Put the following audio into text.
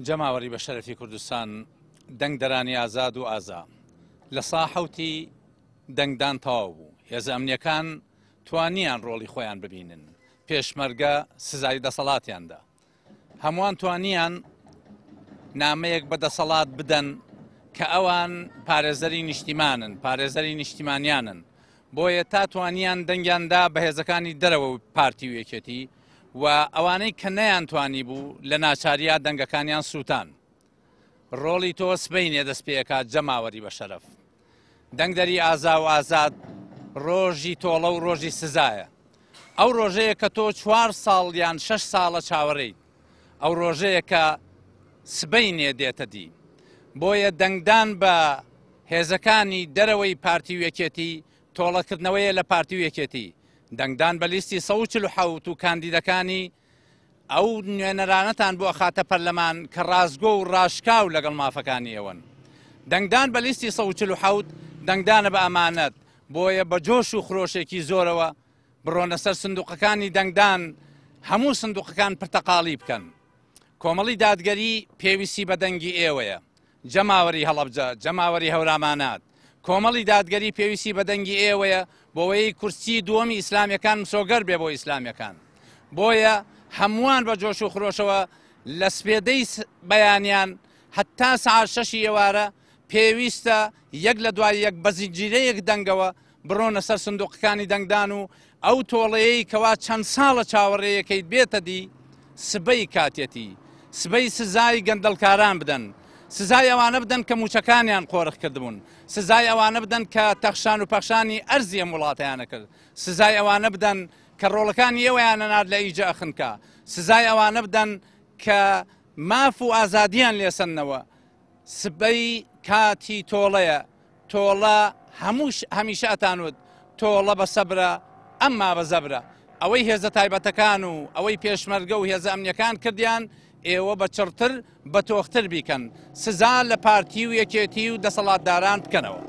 جەماوەری بە شەرەفی کوردستان دەنگدەرانی ئازاد و ئازا لە ساحەوتی دەنگدان تەواو بوو. هێزە ئەمنیەکان توانیان ڕۆڵی خۆیان ببینن، پێشمەرگە سزای دەسەڵاتیاندا. هەمووان توانیان نامەیەک بە دەسەڵات بدەن کە ئەوان پارێزەری نیشتیمانن، پارێزەری نیشتیمانیانن، بۆیە تا توانیان دەنگیاندا بە هێزەکانی دەرەوە پارتی و یەکێتی و ئەوانەی کە نەیانتوانی بوو لە ناچاریا دەنگەکانیان سووتان. ڕۆڵی تۆ سبەینێ دەست پێکات جەماوەری بە شەرەف. دەنگدەری ئازا و ئازاد ڕۆژی تۆڵە و ڕۆژی سزایە. ئەو ڕۆژەیە کە تۆ 4 ساڵ یان 6 ساڵە چاوەڕێیت، ئەو ڕۆژەیە کە سبەینێ دێتە دی. بۆیە دەنگدان بە هێزەکانی دەرەوەی پارتی و یەکێتی تۆڵەکردنەوەیە لە پارتی و یەکێتی. دەنگدان بە لیستی 147 و کاندیدەکانی ئەو نوێنەرانەتان بۆ خاتە پەرلەمان کە ڕازگۆ و ڕاشکاو لەگەڵ مافەکانی ئەوەن. دەنگدان بە لیستی 147 دەنگدانە بە ئەمانەت، بۆیە بە جۆش و خرۆشێکی زۆرەوە بڕۆنە سەر سندوقەکانی دەنگدان، هەموو سندوقەکان پرتەقاڵی بکەن. کۆمەڵی دادگەری پێویستی بە دەنگی ئێوەیە، جەماوەری هەڵەبجە، جەماوەری هەورامانات. کۆمەڵی دادگەری پێویستی بە دەنگی ئێوەیە بۆەوەی کورسی دووەمی ئیسلامیەکان مسۆگەر بێ بۆ ئیسلامیەکان. بۆیە هەمووان بە جۆش و خرۆشەوە لە سپێدەی بەیانیان هەتا سعات 6 ئێوارە پێویستە یەک لە دوای یەک بە زنجیرەیەک دەنگەوە بڕۆنە سەر سندوقەکانی دەنگدان و ئەو تۆڵەیەی کەوا چەند ساڵە چاوەڕێیەکەیت بێتە دی سبەی کاتێتی، سبەی سزای گەندەڵکاران بدەن، سزای ئەوانە بدەن کە موچەکانیان قۆرخ کردبوون، سزای ئەوانە بدەن کە تەخشان و پەخشانی ئەرزی ئەم وڵاتەیانە کرد، سزای ئەوانە بدەن کە ڕۆڵەکانی ئێوەیانە نار لە ئیجا ئەخنکە، سزای ئەوانە بدەن کە ماف و ئازادیان لێسەنەوە. سبەی کاتی تۆڵەیە، تۆڵە هەمیشە ئەتانوت تۆڵە بە سەبرە ئەمما بە زەبرە. ئەوەی هێزە تایبەتەکان و ئەوەی پێشمەرگە و هێزە ئەمنیەکان کردیان، ئێوە بە چڕتر بە تۆختر بیکەن، سزا لە پارتی و یەکێتی و دەسەڵاتداران بکەنەوە.